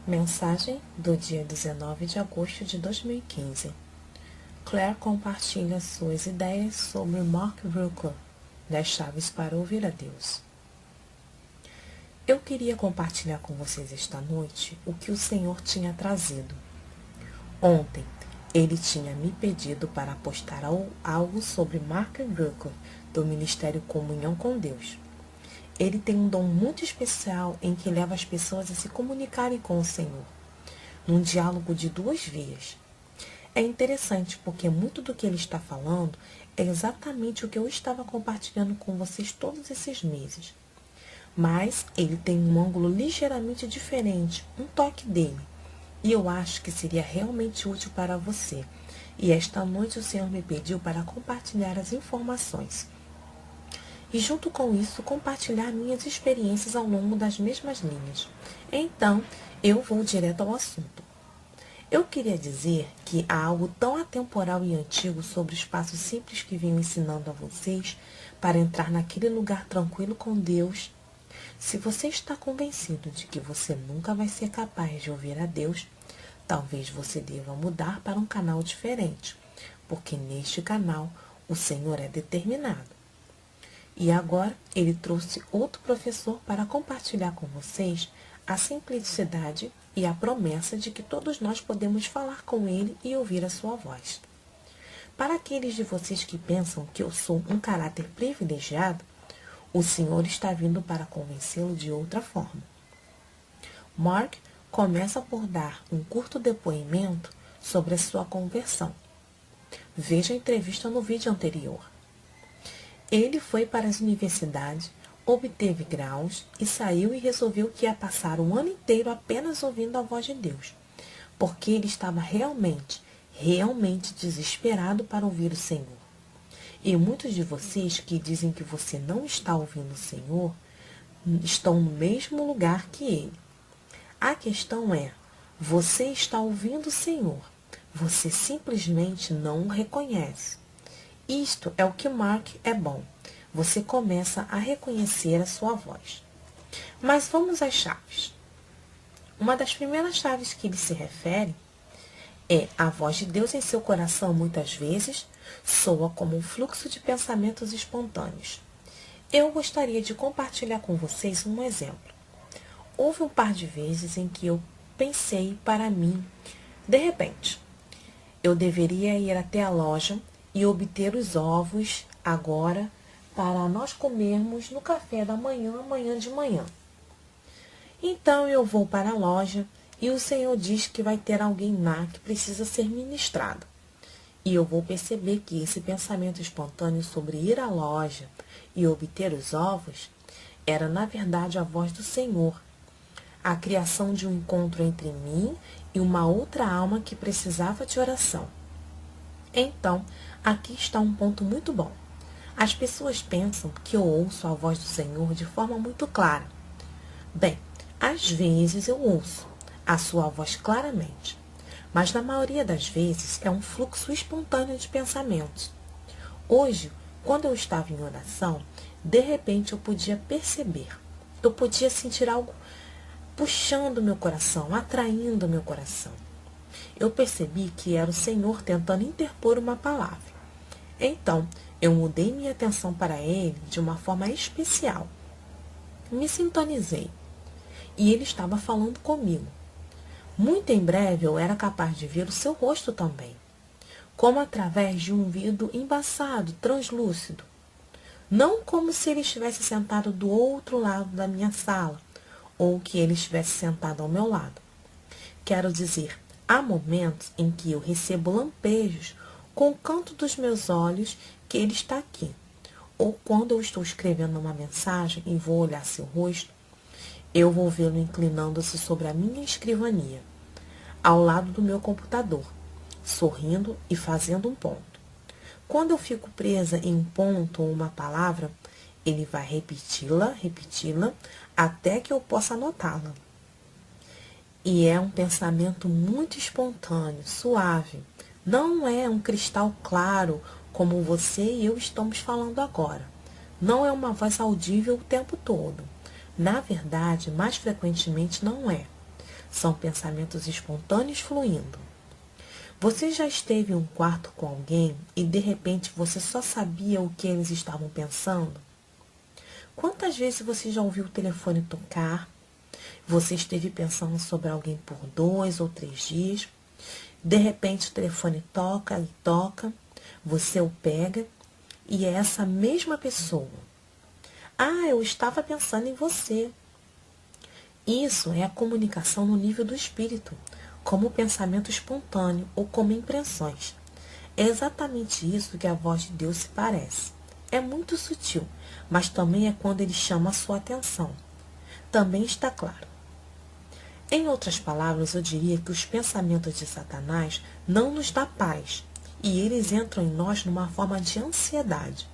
Mensagem do dia 19 de agosto de 2015. Claire compartilha suas ideias sobre Mark Brooker, das chaves para ouvir a Deus. Eu queria compartilhar com vocês esta noite o que o Senhor tinha trazido. Ontem, ele tinha me pedido para postar algo sobre Mark Brooker, do Ministério Comunhão com Deus. Ele tem um dom muito especial em que leva as pessoas a se comunicarem com o Senhor, num diálogo de duas vias. É interessante porque muito do que ele está falando é exatamente o que eu estava compartilhando com vocês todos esses meses. Mas ele tem um ângulo ligeiramente diferente, um toque dele. E eu acho que seria realmente útil para você. E esta noite o Senhor me pediu para compartilhar as informações. E junto com isso, compartilhar minhas experiências ao longo das mesmas linhas. Então, eu vou direto ao assunto. Eu queria dizer que há algo tão atemporal e antigo sobre os passos simples que venho ensinando a vocês para entrar naquele lugar tranquilo com Deus. Se você está convencido de que você nunca vai ser capaz de ouvir a Deus, talvez você deva mudar para um canal diferente, porque neste canal o Senhor é determinado. E agora ele trouxe outro professor para compartilhar com vocês a simplicidade e a promessa de que todos nós podemos falar com ele e ouvir a sua voz. Para aqueles de vocês que pensam que eu sou um caráter privilegiado, o Senhor está vindo para convencê-lo de outra forma. Mark começa por dar um curto depoimento sobre a sua conversão. Veja a entrevista no vídeo anterior. Ele foi para as universidades, obteve graus e saiu e resolveu que ia passar o ano inteiro apenas ouvindo a voz de Deus, porque ele estava realmente desesperado para ouvir o Senhor. E muitos de vocês que dizem que você não está ouvindo o Senhor, estão no mesmo lugar que ele. A questão é, você está ouvindo o Senhor, você simplesmente não o reconhece. Isto é o que Mark é bom. Você começa a reconhecer a sua voz. Mas vamos às chaves. Uma das primeiras chaves que ele se refere é a voz de Deus em seu coração muitas vezes soa como um fluxo de pensamentos espontâneos. Eu gostaria de compartilhar com vocês um exemplo. Houve um par de vezes em que eu pensei para mim, de repente, eu deveria ir até a loja e obter os ovos agora para nós comermos no café da manhã, amanhã de manhã. Então eu vou para a loja e o Senhor diz que vai ter alguém lá que precisa ser ministrado. E eu vou perceber que esse pensamento espontâneo sobre ir à loja e obter os ovos era, na verdade, a voz do Senhor. A criação de um encontro entre mim e uma outra alma que precisava de oração. Então, aqui está um ponto muito bom. As pessoas pensam que eu ouço a voz do Senhor de forma muito clara. Bem, às vezes eu ouço a sua voz claramente, mas na maioria das vezes é um fluxo espontâneo de pensamentos. Hoje, quando eu estava em oração, de repente eu podia perceber, eu podia sentir algo puxando meu coração, atraindo meu coração. Eu percebi que era o Senhor tentando interpor uma palavra. Então, eu mudei minha atenção para ele de uma forma especial. Me sintonizei. E ele estava falando comigo. Muito em breve eu era capaz de ver o seu rosto também, como através de um vidro embaçado, translúcido. Não como se ele estivesse sentado do outro lado da minha sala, ou que ele estivesse sentado ao meu lado. Quero dizer, há momentos em que eu recebo lampejos com o canto dos meus olhos que ele está aqui. Ou quando eu estou escrevendo uma mensagem e vou olhar seu rosto, eu vou vê-lo inclinando-se sobre a minha escrivania, ao lado do meu computador, sorrindo e fazendo um ponto. Quando eu fico presa em um ponto ou uma palavra, ele vai repeti-la, até que eu possa anotá-la. E é um pensamento muito espontâneo, suave. Não é um cristal claro como você e eu estamos falando agora. Não é uma voz audível o tempo todo. Na verdade, mais frequentemente não é. São pensamentos espontâneos fluindo. Você já esteve em um quarto com alguém e de repente você só sabia o que eles estavam pensando? Quantas vezes você já ouviu o telefone tocar? Você esteve pensando sobre alguém por 2 ou 3 dias. De repente o telefone toca e toca. Você o pega e é essa mesma pessoa. Ah, eu estava pensando em você. Isso é a comunicação no nível do espírito, como pensamento espontâneo ou como impressões. É exatamente isso que a voz de Deus se parece. É muito sutil, mas também é quando ele chama a sua atenção. Também está claro. Em outras palavras, eu diria que os pensamentos de Satanás não nos dão paz, e eles entram em nós numa forma de ansiedade.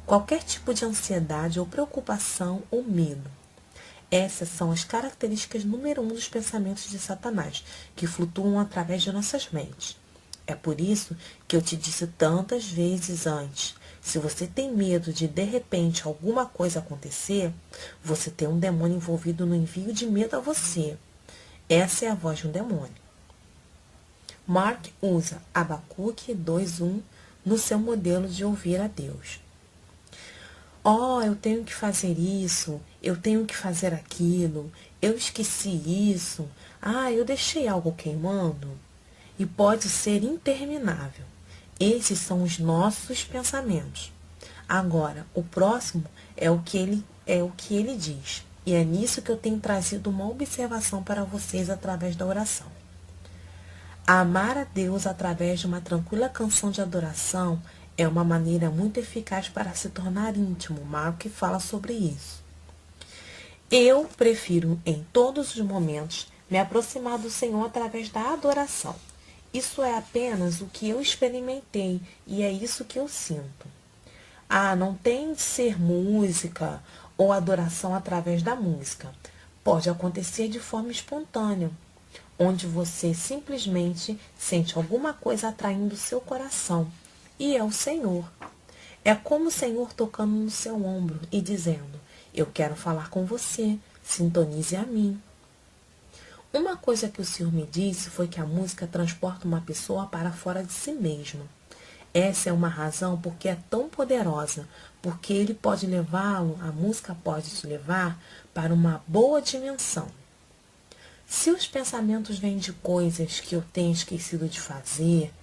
Qualquer tipo de ansiedade ou preocupação ou medo. Essas são as características número 1 dos pensamentos de Satanás, que flutuam através de nossas mentes. É por isso que eu te disse tantas vezes antes, se você tem medo de repente alguma coisa acontecer, você tem um demônio envolvido no envio de medo a você. Essa é a voz de um demônio. Mark usa Abacuque 2:1 no seu modelo de ouvir a Deus. Oh, eu tenho que fazer isso, eu tenho que fazer aquilo, eu esqueci isso, eu deixei algo queimando. E pode ser interminável. Esses são os nossos pensamentos. Agora, o próximo é o que ele diz. E é nisso que eu tenho trazido uma observação para vocês através da oração. Amar a Deus através de uma tranquila canção de adoração é uma maneira muito eficaz para se tornar íntimo. Mark fala sobre isso. Eu prefiro, em todos os momentos, me aproximar do Senhor através da adoração. Isso é apenas o que eu experimentei e é isso que eu sinto. Não tem de ser música ou adoração através da música. Pode acontecer de forma espontânea, onde você simplesmente sente alguma coisa atraindo o seu coração. E é o Senhor. É como o Senhor tocando no seu ombro e dizendo: eu quero falar com você, sintonize a mim. Uma coisa que o Senhor me disse foi que a música transporta uma pessoa para fora de si mesma. Essa é uma razão porque é tão poderosa, porque ele pode levá-lo, a música pode te levar para uma boa dimensão. Se os pensamentos vêm de coisas que eu tenho esquecido de fazer,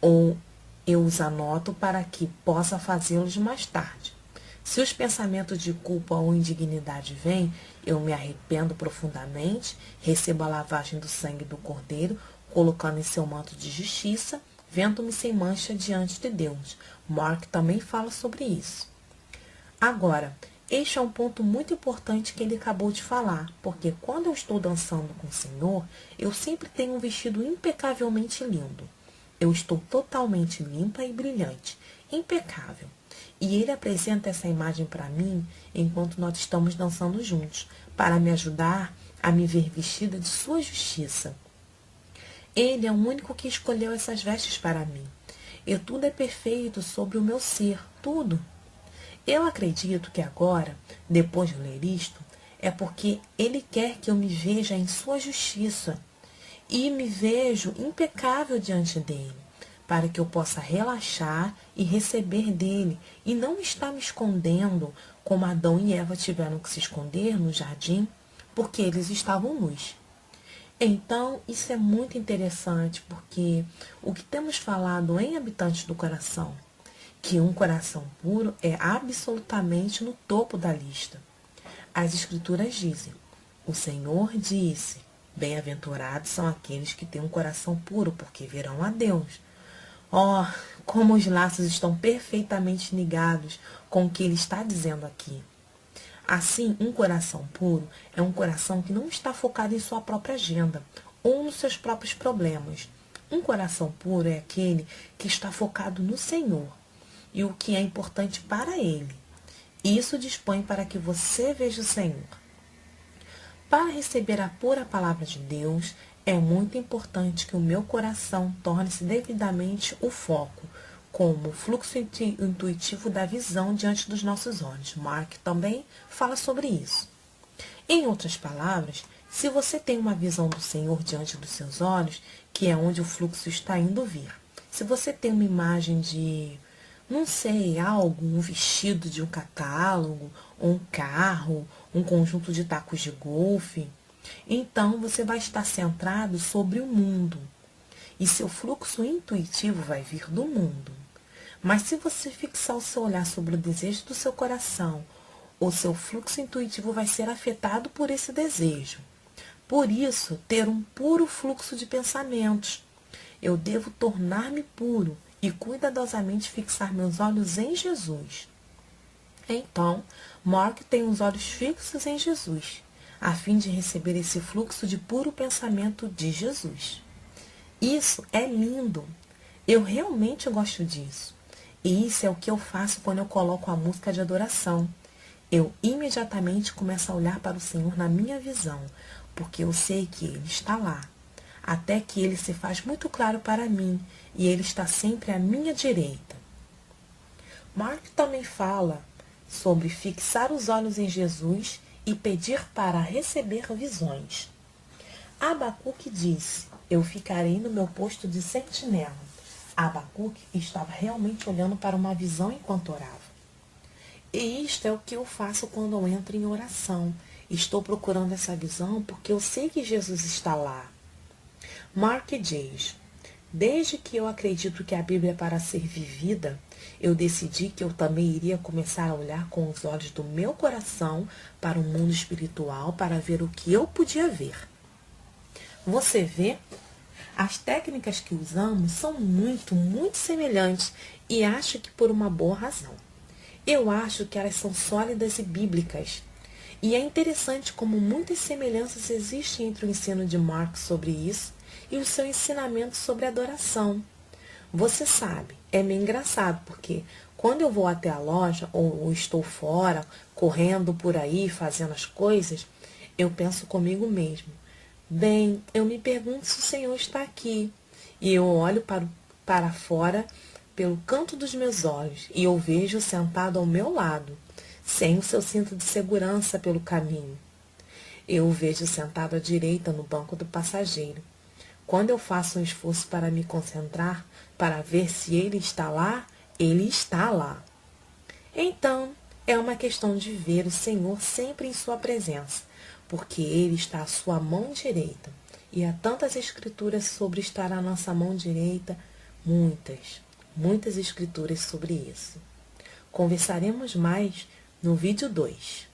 ou eu os anoto para que possa fazê-los mais tarde. Se os pensamentos de culpa ou indignidade vêm, eu me arrependo profundamente, recebo a lavagem do sangue do Cordeiro, colocando em seu manto de justiça, vendo-me sem mancha diante de Deus. Mark também fala sobre isso. Agora, este é um ponto muito importante que ele acabou de falar, porque quando eu estou dançando com o Senhor, eu sempre tenho um vestido impecavelmente lindo. Eu estou totalmente limpa e brilhante, impecável. E ele apresenta essa imagem para mim enquanto nós estamos dançando juntos, para me ajudar a me ver vestida de sua justiça. Ele é o único que escolheu essas vestes para mim. E tudo é perfeito sobre o meu ser, tudo. Eu acredito que agora, depois de ler isto, é porque ele quer que eu me veja em sua justiça e me vejo impecável diante dele, para que eu possa relaxar e receber dele e não estar me escondendo como Adão e Eva tiveram que se esconder no jardim, porque eles estavam nus. Então, isso é muito interessante, porque o que temos falado em Habitantes do Coração, que um coração puro é absolutamente no topo da lista. As Escrituras dizem: o Senhor disse, bem-aventurados são aqueles que têm um coração puro, porque verão a Deus. Oh, como os laços estão perfeitamente ligados com o que ele está dizendo aqui. Assim, um coração puro é um coração que não está focado em sua própria agenda ou nos seus próprios problemas. Um coração puro é aquele que está focado no Senhor e o que é importante para Ele. Isso dispõe para que você veja o Senhor. Para receber a pura palavra de Deus, é muito importante que o meu coração torne-se devidamente o foco, como o fluxo intuitivo da visão diante dos nossos olhos. Mark também fala sobre isso. Em outras palavras, Se você tem uma visão do Senhor diante dos seus olhos, que é onde o fluxo está indo vir. Se você tem uma imagem de, não sei, algo, um vestido de um catálogo, ou um carro, um conjunto de tacos de golfe, então você vai estar centrado sobre o mundo. E seu fluxo intuitivo vai vir do mundo. Mas se você fixar o seu olhar sobre o desejo do seu coração, o seu fluxo intuitivo vai ser afetado por esse desejo. Por isso, ter um puro fluxo de pensamentos. Eu devo tornar-me puro e cuidadosamente fixar meus olhos em Jesus. Então, Mark tem os olhos fixos em Jesus, a fim de receber esse fluxo de puro pensamento de Jesus. Isso é lindo. Eu realmente gosto disso. E isso é o que eu faço quando eu coloco a música de adoração. Eu imediatamente começo a olhar para o Senhor na minha visão, porque eu sei que Ele está lá, até que Ele se faz muito claro para mim, e Ele está sempre à minha direita. Mark também fala sobre fixar os olhos em Jesus e pedir para receber visões. Abacuque disse: eu ficarei no meu posto de sentinela. Abacuque estava realmente olhando para uma visão enquanto orava. E isto é o que eu faço quando eu entro em oração. Estou procurando essa visão porque eu sei que Jesus está lá. Mark diz: desde que eu acredito que a Bíblia é para ser vivida, eu decidi que eu também iria começar a olhar com os olhos do meu coração para o mundo espiritual para ver o que eu podia ver. Você vê? As técnicas que usamos são muito semelhantes e acho que por uma boa razão. Eu acho que elas são sólidas e bíblicas. E é interessante como muitas semelhanças existem entre o ensino de Mark sobre isso e o seu ensinamento sobre adoração. Você sabe, é meio engraçado, porque quando eu vou até a loja ou estou fora, correndo por aí, fazendo as coisas, eu penso comigo mesmo: bem, eu me pergunto se o Senhor está aqui. E eu olho para fora pelo canto dos meus olhos e eu vejo sentado ao meu lado, sem o seu cinto de segurança pelo caminho. Eu o vejo sentado à direita no banco do passageiro. Quando eu faço um esforço para me concentrar, para ver se ele está lá, ele está lá. Então, é uma questão de ver o Senhor sempre em sua presença, porque Ele está à sua mão direita. E há tantas escrituras sobre estar à nossa mão direita, muitas escrituras sobre isso. Conversaremos mais no vídeo 2.